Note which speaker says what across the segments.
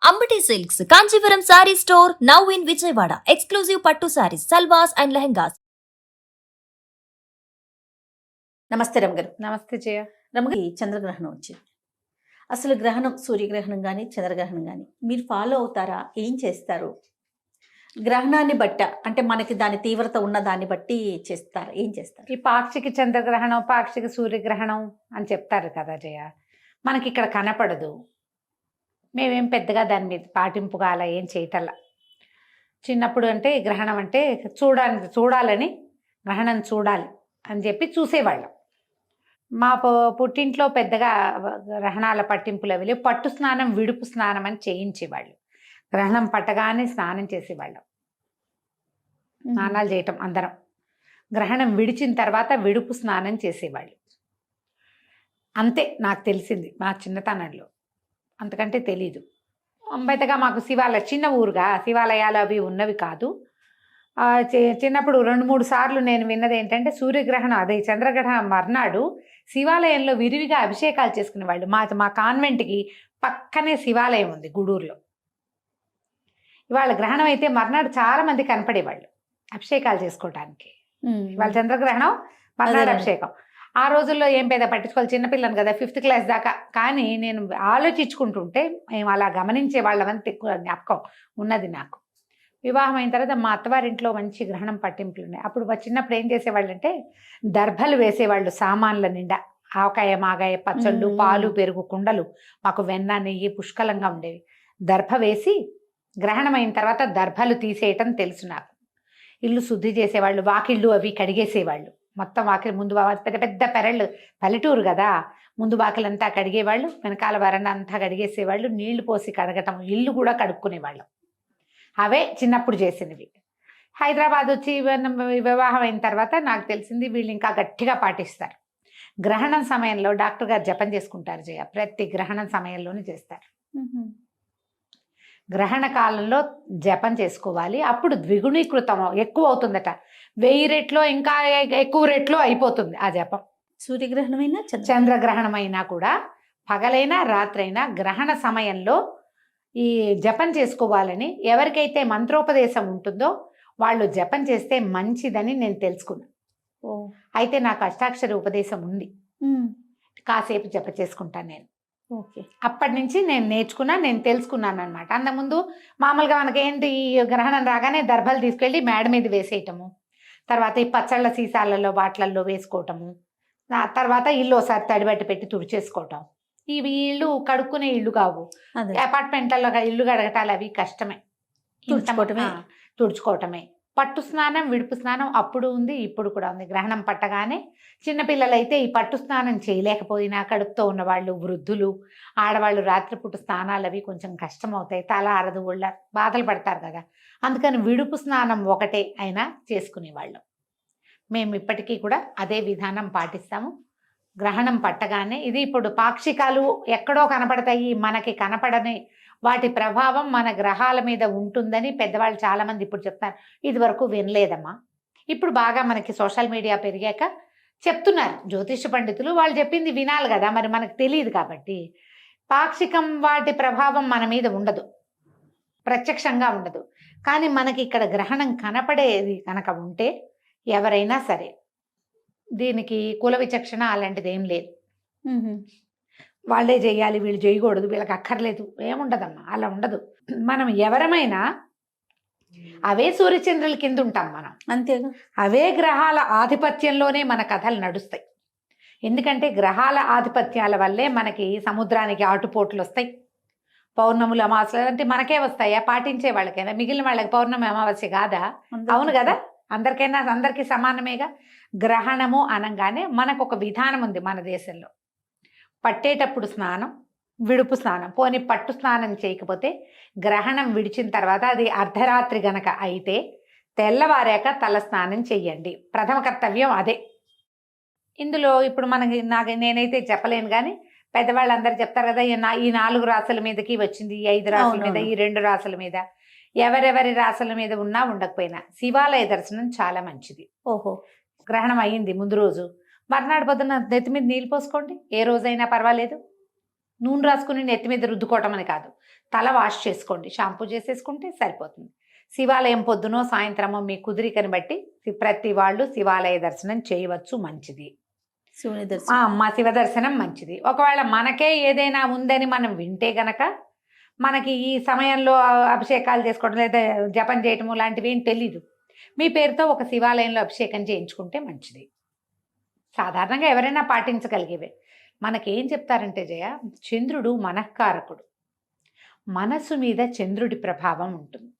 Speaker 1: Ambati Silks, Kanchipuram Saree Store, now in Vijayawada. Exclusive Pattu Sarees, Salwas and Lehengas.
Speaker 2: నమస్తే రమగారు.
Speaker 3: నమస్తే జయ.
Speaker 2: రమగారి చంద్రగ్రహణం వచ్చింది. అసలు గ్రహణం, సూర్యగ్రహణం కానీ చంద్రగ్రహణం కానీ మీరు ఫాలో అవుతారా? ఏం చేస్తారు? గ్రహణాన్ని బట్ట అంటే మనకి దాని తీవ్రత ఉన్న దాన్ని బట్టి చేస్తారు, ఏం చేస్తారు?
Speaker 3: ఈ పాక్షిక చంద్రగ్రహణం, పాక్షిక సూర్యగ్రహణం అని చెప్తారు కదా జయ. మనకి ఇక్కడ కనపడదు, మేమేం పెద్దగా దాని మీద పాటింపుగా అలా ఏం చేయటల్లా. చిన్నప్పుడు అంటే గ్రహణం అంటే చూడాలని గ్రహణం చూడాలి అని చెప్పి చూసేవాళ్ళం. మా పుట్టింట్లో పెద్దగా గ్రహణాల పట్టింపులు అవి లేవు. పట్టు స్నానం, విడుపు స్నానం అని చేయించేవాళ్ళు. గ్రహణం పట్టగానే స్నానం చేసేవాళ్ళం, స్నానాలు చేయటం అందరం. గ్రహణం విడిచిన తర్వాత విడుపు స్నానం చేసేవాళ్ళు. అంతే నాకు తెలిసింది మా చిన్నతనంలో, అంతకంటే తెలీదు. పెద్దగా మాకు చిన్న ఊరుగా శివాలయాలు అవి ఉన్నవి కాదు. చిన్నప్పుడు 2-3 సార్లు నేను విన్నది ఏంటంటే, సూర్యగ్రహణం అదే చంద్రగ్రహణం మర్నాడు శివాలయంలో విరివిగా అభిషేకాలు చేసుకునేవాళ్ళు. మా కాన్వెంట్కి పక్కనే శివాలయం ఉంది గూడూరులో. ఇవాళ గ్రహణం అయితే మర్నాడు చాలా మంది కనపడేవాళ్ళు అభిషేకాలు చేసుకోవటానికి. ఇవాళ చంద్రగ్రహణం, మర్నాడు అభిషేకం. ఆ రోజుల్లో ఏం పెద్ద పట్టించుకోవాలి, చిన్నపిల్లని కదా, 5th క్లాస్ దాకా. కానీ నేను ఆలోచించుకుంటుంటే మేము అలా గమనించే వాళ్ళమని ఎక్కువ జ్ఞాపకం ఉన్నది నాకు. వివాహం అయిన తర్వాత మా అత్తవారింట్లో మంచి గ్రహణం పట్టింపులు ఉన్నాయి. అప్పుడు చిన్నప్పుడు ఏం చేసేవాళ్ళు అంటే, దర్భలు వేసేవాళ్ళు సామాన్ల నిండా. ఆవకాయ, మాగాయ, పచ్చళ్ళు, పాలు, పెరుగు, కుండలు, మాకు వెన్న, నెయ్యి పుష్కలంగా ఉండేవి. దర్భ వేసి గ్రహణం అయిన తర్వాత దర్భలు తీసేయటం తెలుసు నాకు. ఇల్లు శుద్ధి చేసేవాళ్ళు, వాకిళ్ళు అవి కడిగేసేవాళ్ళు. మొత్తం వాకిలి ముందు పెద్ద పెద్ద పెరళ్ళు, పల్లెటూరు కదా, ముందు వాకిలంతా కడిగేవాళ్ళు, వెనకాల వరండా అంతా కడిగేసేవాళ్ళు. నీళ్లు పోసి కడగటం, ఇల్లు కూడా కడుక్కునేవాళ్ళం. అవే చిన్నప్పుడు చేసినవి. హైదరాబాద్ వచ్చి వివాహం అయిన తర్వాత నాకు తెలిసింది వీళ్ళు ఇంకా గట్టిగా పాటిస్తారు. గ్రహణం సమయంలో డాక్టర్ గారు జపం చేసుకుంటారు జయ. ప్రతి గ్రహణం సమయంలోనే చేస్తారు. గ్రహణ కాలంలో జపం చేసుకోవాలి. అప్పుడు ద్విగుణీకృతం ఎక్కువ అవుతుందట. 1000 రెట్లో ఇంకా ఎక్కువ రెట్లో అయిపోతుంది ఆ జపం.
Speaker 2: సూర్యగ్రహణమైనా
Speaker 3: చంద్రగ్రహణమైనా కూడా, పగలైనా రాత్రైనా గ్రహణ సమయంలో ఈ జపం చేసుకోవాలని ఎవరికైతే మంత్రోపదేశం ఉంటుందో వాళ్ళు జపం చేస్తే మంచిదని నేను తెలుసుకున్నాను. అయితే నాకు అష్టాక్షరి ఉపదేశం ఉంది, కాసేపు జప చేసుకుంటాను నేను.
Speaker 2: ఓకే.
Speaker 3: అప్పటి నుంచి నేను నేర్చుకున్నాను, నేను తెలుసుకున్నాను అనమాట. అంతకుముందు మామూలుగా మనకేంటి, ఈ గ్రహణం రాగానే దర్భలు తీసుకెళ్ళి మేడ మీద వేసేయటము, తర్వాత ఈ పచ్చళ్ళ సీసాలలో వాటిలలో వేసుకోవటము, తర్వాత ఇల్లు ఒకసారి తడిబట్టి పెట్టి తుడిచేసుకోవటం. ఇవి ఇల్లు కడుక్కునే ఇల్లు కావు, అపార్ట్మెంట్లలో ఇల్లు కడగటాలు అవి కష్టమే, తుడుచుకోవటమే. పట్టు స్నానం, విడుపు స్నానం అప్పుడు ఉంది, ఇప్పుడు కూడా ఉంది. గ్రహణం పట్టగానే చిన్నపిల్లలైతే ఈ పట్టు స్నానం చేయలేకపోయినా, కడుపుతో ఉన్నవాళ్ళు, వృద్ధులు, ఆడవాళ్ళు రాత్రిపూట స్నానాలు అవి కొంచెం కష్టం అవుతాయి, తల ఆరదు, ఒళ్ళ బాధలు పడతారు కదా. అందుకని విడుపు స్నానం ఒకటే అయినా చేసుకునేవాళ్ళం. మేము ఇప్పటికీ కూడా అదే విధానం పాటిస్తాము. గ్రహణం పట్టగానే ఇది ఇప్పుడు పాక్షికాలు ఎక్కడో కనపడతాయి, మనకి కనపడని వాటి ప్రభావం మన గ్రహాల మీద ఉంటుందని పెద్దవాళ్ళు చాలామంది ఇప్పుడు చెప్తారు. ఇది వరకు వినలేదమ్మా. ఇప్పుడు బాగా మనకి సోషల్ మీడియా పెరిగాక చెప్తున్నారు జ్యోతిష పండితులు. వాళ్ళు చెప్పింది వినాలి కదా, మరి మనకు తెలియదు కాబట్టి. పాక్షికం వాటి ప్రభావం మన మీద ఉండదు, ప్రత్యక్షంగా ఉండదు. కానీ మనకి ఇక్కడ గ్రహణం కనపడేది కనుక ఉంటే ఎవరైనా సరే, దీనికి కుల విచక్షణ అలాంటిది ఏం లేదు. వాళ్ళే చేయాలి, వీళ్ళు చేయకూడదు, వీళ్ళకి అక్కర్లేదు, ఏముండదమ్మా, అలా ఉండదు. మనం ఎవరమైనా అవే సూర్యచంద్రుల కింద ఉంటాం మనం,
Speaker 2: అంతేగా.
Speaker 3: అవే గ్రహాల ఆధిపత్యంలోనే మన కథలు నడుస్తాయి. ఎందుకంటే గ్రహాల ఆధిపత్యాల వల్లే మనకి సముద్రానికి ఆటుపోట్లు వస్తాయి. పౌర్ణములు, అమావాస్యలు అంటే మనకే వస్తాయా, పాటించే వాళ్ళకైనా. మిగిలిన వాళ్ళకి పౌర్ణమి అమావాస్య కాదా? అవును కదా, అందరికైనా అందరికీ సమానమేగా. గ్రహణము అనగానే మనకు ఒక విధానం ఉంది మన దేశంలో. పట్టేటప్పుడు స్నానం, విడుపు స్నానం. పోనీ పట్టు స్నానం చేయకపోతే గ్రహణం విడిచిన తర్వాత, అది అర్ధరాత్రి గనక అయితే తెల్లవారాక తల స్నానం చెయ్యండి. ప్రథమ కర్తవ్యం అదే. ఇందులో ఇప్పుడు నేనైతే చెప్పలేను, కానీ పెద్దవాళ్ళందరూ చెప్తారు కదా, ఈ 4 రాసుల మీదకి వచ్చింది, ఈ 5 రాసుల మీద, ఈ 2 రాసుల మీద. ఎవరెవరి రాసుల మీద ఉన్నా ఉండకపోయినా శివాలయ దర్శనం చాలా మంచిది.
Speaker 2: ఓహో.
Speaker 3: గ్రహణం అయ్యింది ముందు రోజు, మర్నాడు పొద్దున్న నెత్తి మీద నీళ్ళు పోసుకోండి, ఏ రోజైనా పర్వాలేదు. నూనె రాసుకుని నెత్తి మీద రుద్దుకోవటం అని కాదు, తల వాష్ చేసుకోండి, షాంపూ చేసేసుకుంటే సరిపోతుంది. శివాలయం పొద్దునో సాయంత్రమో మీ కుదిరికని బట్టి ప్రతి వాళ్ళు శివాలయ దర్శనం చేయవచ్చు, మంచిది.
Speaker 2: శివుని దర్శనం
Speaker 3: అమ్మ శివ దర్శనం మంచిది. ఒకవేళ మనకే ఏదైనా ఉందని మనం వింటే గనక మనకి ఈ సమయంలో అభిషేకాలు చేసుకోవడం లేదా జపం చేయటము లాంటివి ఏం తెలీదు, మీ పేరుతో ఒక శివాలయంలో అభిషేకం చేయించుకుంటే మంచిది. సాధారణంగా ఎవరైనా పాటించగలిగేవే. మనకేం చెప్తారంటే జయ, చంద్రుడు మనఃకారకుడు, మనస్సు మీద చంద్రుడి ప్రభావం ఉంటుంది.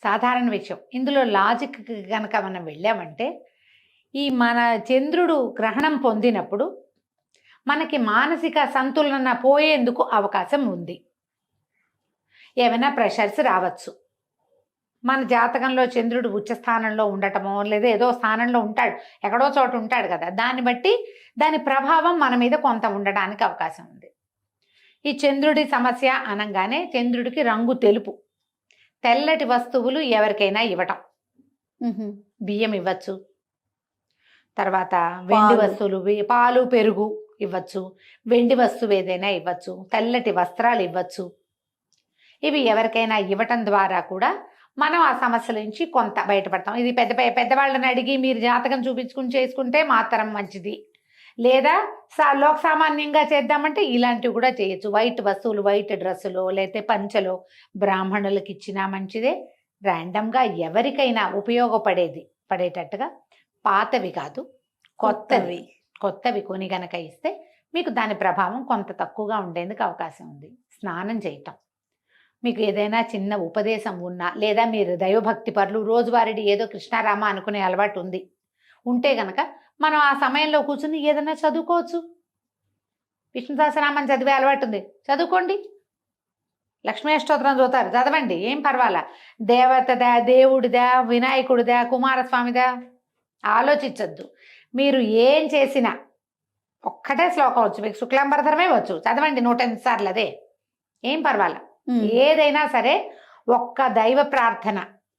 Speaker 3: సాధారణ విషయం. ఇందులో లాజిక్ కనుక మనం వెళ్ళామంటే ఈ మన చంద్రుడు గ్రహణం పొందినప్పుడు మనకి మానసిక సంతులన పోయేందుకు అవకాశం ఉంది. ఏమైనా ప్రెషర్స్ రావచ్చు. మన జాతకంలో చంద్రుడు ఉచ్చ స్థానంలో ఉండటమో లేదా ఏదో స్థానంలో ఉంటాడు, ఎక్కడో చోట ఉంటాడు కదా, దాన్ని బట్టి దాని ప్రభావం మన మీద కొంత ఉండడానికి అవకాశం ఉంది. ఈ చంద్రుడి సమస్య అనగానే చంద్రుడికి రంగు తెలుపు. తెల్లటి వస్తువులు ఎవరికైనా ఇవ్వటం, బియ్యం ఇవ్వచ్చు, తర్వాత వెండి వస్తువులు, పాలు పెరుగు ఇవ్వచ్చు, వెండి వస్తువు ఏదైనా ఇవ్వచ్చు, తెల్లటి వస్త్రాలు ఇవ్వచ్చు. ఇవి ఎవరికైనా ఇవ్వటం ద్వారా కూడా మనం ఆ సమస్యల నుంచి కొంత బయటపడతాం. ఇది పెద్దవాళ్ళని అడిగి మీరు జాతకం చూపించుకుని చేసుకుంటే మాత్రం మంచిది, లేదా లోక సామాన్యంగా చేద్దామంటే ఇలాంటివి కూడా చేయొచ్చు. వైట్ వస్తువులు, వైట్ డ్రెస్సులో లేకపోతే పంచలో బ్రాహ్మణులకు ఇచ్చినా మంచిదే. ర్యాండమ్గా ఎవరికైనా పడేటట్టుగా పాతవి కాదు కొత్తవి కొని గనక ఇస్తే మీకు దాని ప్రభావం కొంత తక్కువగా ఉండేందుకు అవకాశం ఉంది. స్నానం చేయటం, మీకు ఏదైనా చిన్న ఉపదేశం ఉన్నా లేదా మీరు దైవభక్తి పరులు రోజువారీ ఏదో కృష్ణారామ అనుకునే అలవాటు ఉంటే గనక మనం ఆ సమయంలో కూర్చుని ఏదైనా చదువుకోవచ్చు. విష్ణు సహస్రనామం చదివే అలవాటు ఉంది, చదువుకోండి. లక్ష్మీ అష్టోత్తరం చదవండి, ఏం పర్వాలా. దేవతదా, దేవుడిదా, వినాయకుడిదా, కుమారస్వామిదా ఆలోచించద్దు. మీరు ఏం చేసినా ఒక్కటే శ్లోకం వచ్చు, మీకు శుక్లాంబరధరమే వచ్చు, చదవండి 108 సార్లు, అదే ఏం పర్వాలా. ఏదైనా సరే ఒక్క దైవ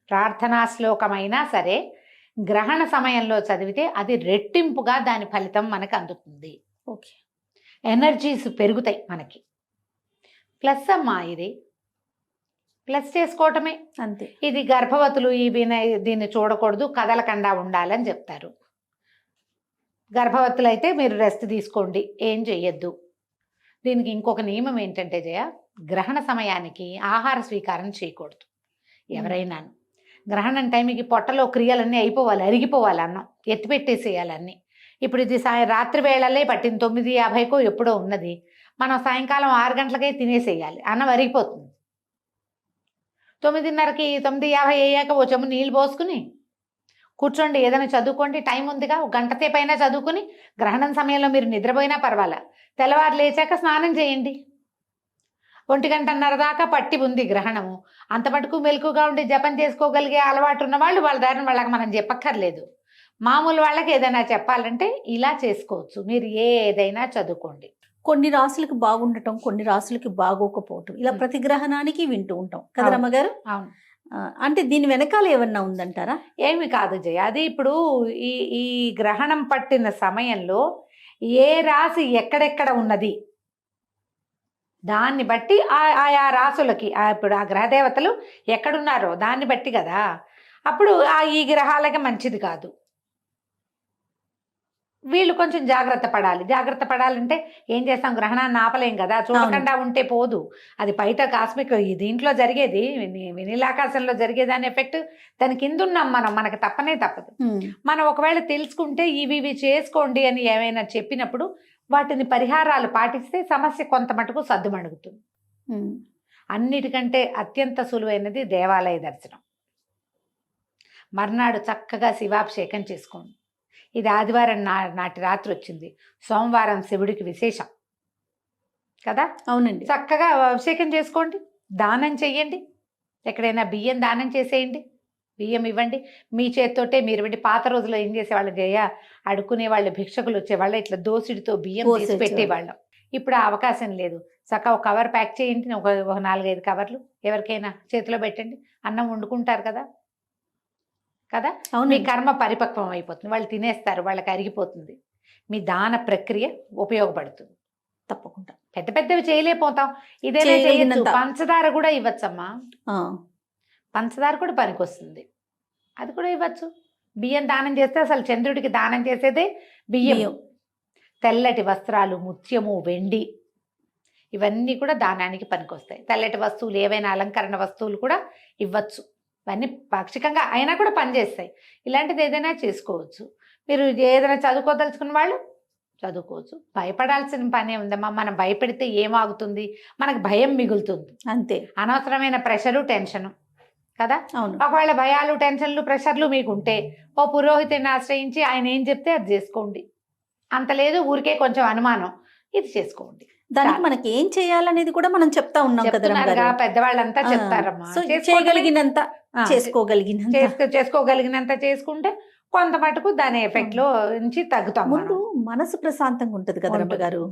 Speaker 3: ప్రార్థనా శ్లోకమైనా సరే గ్రహణ సమయంలో చదివితే అది రెట్టింపుగా దాని ఫలితం మనకు అందుతుంది.
Speaker 2: ఓకే,
Speaker 3: ఎనర్జీస్ పెరుగుతాయి మనకి. ప్లస్ అమ్మా, ఇది ప్లస్ చేసుకోవటమే
Speaker 2: అంతే.
Speaker 3: ఇది గర్భవతులు దీన్ని చూడకూడదు, కదలకుండా ఉండాలని చెప్తారు. గర్భవతులు అయితే మీరు రెస్ట్ తీసుకోండి, ఏం చెయ్యొద్దు. దీనికి ఇంకొక నియమం ఏంటంటే జయ, గ్రహణ సమయానికి ఆహార స్వీకారం చేయకూడదు ఎవరైనాను. గ్రహణం టైంకి పొట్టలో క్రియలన్నీ అయిపోవాలి, అరిగిపోవాలి, అన్నం ఎత్తిపెట్టేసేయాలి అన్నీ. ఇప్పుడు ఇది రాత్రి వేళలే పట్టింది, 9:50కో ఎప్పుడో ఉన్నది, మనం సాయంకాలం 6 గంటలకే తినేసేయాలి, అన్నం అరిగిపోతుంది. 9:30కి 9:50 అయ్యాక ఓ చెమ్ము నీళ్ళు పోసుకుని కూర్చోండి, ఏదైనా చదువుకోండి, టైం ఉందిగా, ఒక గంట సేపు అయినా చదువుకుని. గ్రహణం సమయంలో మీరు నిద్రపోయినా పర్వాలా, తెల్లవారు లేచాక స్నానం చేయండి. 1:30 దాకా పట్టి ఉంది గ్రహణము, అంత మటుకు మెలకుగా ఉండి జపం చేసుకోగలిగే అలవాటు ఉన్న వాళ్ళు వాళ్ళ దారిని వాళ్ళకి మనం చెప్పక్కర్లేదు. మామూలు వాళ్ళకి ఏదైనా చెప్పాలంటే ఇలా చేసుకోవచ్చు. మీరు ఏదైనా చదువుకోండి.
Speaker 2: కొన్ని రాసులకి బాగుండటం, కొన్ని రాసులకి బాగోకపోవటం, ఇలా ప్రతి గ్రహణానికి వింటూ ఉంటాం కదా రమ్మగారు.
Speaker 3: అవును,
Speaker 2: అంటే దీని వెనకాల ఏమన్నా ఉందంటారా?
Speaker 3: ఏమి కాదు జయ, అది ఇప్పుడు ఈ గ్రహణం పట్టిన సమయంలో ఏ రాశి ఎక్కడెక్కడ ఉన్నది దాన్ని బట్టి ఆయా రాసులకి ఇప్పుడు ఆ గ్రహదేవతలు ఎక్కడున్నారో దాన్ని బట్టి కదా. అప్పుడు ఈ గ్రహాలకి మంచిది కాదు, వీళ్ళు కొంచెం జాగ్రత్త పడాలంటే ఏం చేస్తాం, గ్రహణాన్ని ఆపలేం కదా, చూడకుండా ఉంటే పోదు. అది బయట కాస్మిక్ దీంట్లో జరిగేది, వినీలాకాశంలో జరిగేదాని ఎఫెక్ట్ దాని కింద ఉన్నాం మనం, మనకు తప్పదు. మనం ఒకవేళ తెలుసుకుంటే ఇవి చేసుకోండి అని ఏమైనా చెప్పినప్పుడు వాటిని పరిహారాలు పాటిస్తే సమస్య కొంత మటుకు సద్దుమణుగుతుంది. అన్నిటికంటే అత్యంత సులువైనది దేవాలయ దర్శనం. మర్నాడు చక్కగా శివాభిషేకం చేసుకోండి. ఇది ఆదివారం నాటి రాత్రి వచ్చింది, సోమవారం శివుడికి విశేషం కదా.
Speaker 2: అవునండి,
Speaker 3: చక్కగా అభిషేకం చేసుకోండి, దానం చెయ్యండి. ఎక్కడైనా బియ్యం దానం చేసేయండి, బియ్యం ఇవ్వండి మీ చేత్తోటే. మీరు ఇవ్వండి. పాత రోజుల్లో ఏం చేసేవాళ్ళు జయ, అడుక్కునే వాళ్ళు, భిక్షకులు వచ్చేవాళ్ళు, ఇట్లా దోసిడితో బియ్యం తీసి పెట్టేవాళ్ళం. ఇప్పుడు ఆ అవకాశం లేదు. చక్కగా ఒక కవర్ ప్యాక్ చేయండి, ఒక 4-5 కవర్లు ఎవరికైనా చేతిలో పెట్టండి. అన్నం వండుకుంటారు కదా. మీ కర్మ పరిపక్వం అయిపోతుంది, వాళ్ళు తినేస్తారు, వాళ్ళకి అరిగిపోతుంది. మీ దాన ప్రక్రియ ఉపయోగపడుతుంది.
Speaker 2: తప్పకుండా.
Speaker 3: పెద్ద పెద్దవి చేయలేకపోతాం, ఇదేనా చేయొచ్చు.
Speaker 2: చేయగలిగినంత.
Speaker 3: పంచదార కూడా ఇవ్వచ్చమ్మా,
Speaker 2: ఆ,
Speaker 3: పంచదార కూడా పనికొస్తుంది, అది కూడా ఇవ్వచ్చు. బియ్యం దానం చేస్తే అసలు చంద్రుడికి దానం చేసేదే బియ్యం.
Speaker 2: బియ్యం.
Speaker 3: తెల్లటి వస్త్రాలు, ముత్యము, వెండి, ఇవన్నీ కూడా దానానికి పనికొస్తాయి. తెల్లటి వస్తువులు, ఏవైనా అలంకరణ వస్తువులు కూడా ఇవ్వచ్చు. ఇవన్నీ పాక్షికంగా అయినా కూడా పనిచేస్తాయి. ఇలాంటిది ఏదైనా చేసుకోవచ్చు. మీరు ఏదైనా చదువుకోదలుచుకున్న వాళ్ళు చదువుకోవచ్చు. భయపడాల్సిన పనే ఉందమ్మా. మనం భయపెడితే ఏమాగుతుంది, మనకు భయం మిగులుతుంది,
Speaker 2: అంతే.
Speaker 3: అనవసరమైన ప్రెషరు, టెన్షను కదా.
Speaker 2: అవును.
Speaker 3: ఒకవేళ భయాలు, టెన్షన్లు, ప్రెషర్లు మీకుంటే ఓ పురోహితుడిని ఆశ్రయించి ఆయన ఏం చెప్తే అది చేసుకోండి. అంత లేదు, ఊరికే కొంచెం అనుమానం, ఇది చేసుకోండి.
Speaker 2: దానికి మనకి ఏం చేయాలనేది కూడా మనం చెప్తా ఉన్నాం కదా
Speaker 3: చెప్తున్నారుగా,
Speaker 2: రమ్మగారు.
Speaker 3: పెద్దవాళ్ళంతా
Speaker 2: ఆ,
Speaker 3: చెప్తారమ్మా.
Speaker 2: సో
Speaker 3: చేసుకోవడమే.
Speaker 2: చేయగలిగినంత
Speaker 3: ఆ,
Speaker 2: చేసుకోగలిగినంత.
Speaker 3: చేసుకోగలిగినంత చేసుకుంటే కొంత మటుకు దాని ఎఫెక్ట్ లో నుంచి తగ్గుతాం.
Speaker 2: ముందు మనసు ప్రశాంతంగా ఉంటది కదా రమ్మగారు.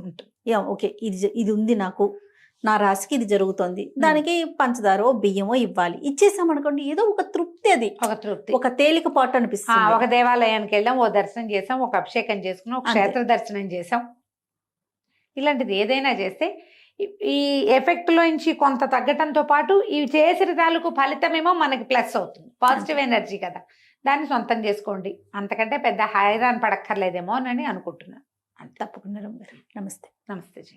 Speaker 2: ఓకే, ఇది ఉంది నాకు, నా రాశికి ఇది జరుగుతోంది, దానికి పంచదారో బియ్యమో ఇవ్వాలి, ఇచ్చేసామనుకోండి ఏదో ఒక తృప్తి, అది
Speaker 3: ఒక తృప్తి,
Speaker 2: ఒక తేలికపాటు అనిపిస్తుంది.
Speaker 3: ఒక దేవాలయానికి వెళ్ళాం, ఓ దర్శనం చేసాం, ఒక అభిషేకం చేసుకున్నాం, ఒక
Speaker 2: అంతే.
Speaker 3: క్షేత్ర దర్శనం చేసాం. ఇలాంటిది ఏదైనా చేస్తే ఈ ఎఫెక్ట్ లో నుంచి కొంత తగ్గటంతో పాటు ఈ చేసిన తాలూకు ఫలితమేమో మనకి ప్లస్ అవుతుంది. పాజిటివ్ ఎనర్జీ కదా, దాన్ని సొంతం చేసుకోండి. అంతకంటే పెద్ద హైరాన్ పడక్కర్లేదేమో అని అనుకుంటున్నాను.
Speaker 2: తప్పకుండా రమ్మగారు. నమస్తే.
Speaker 3: నమస్తే జీ.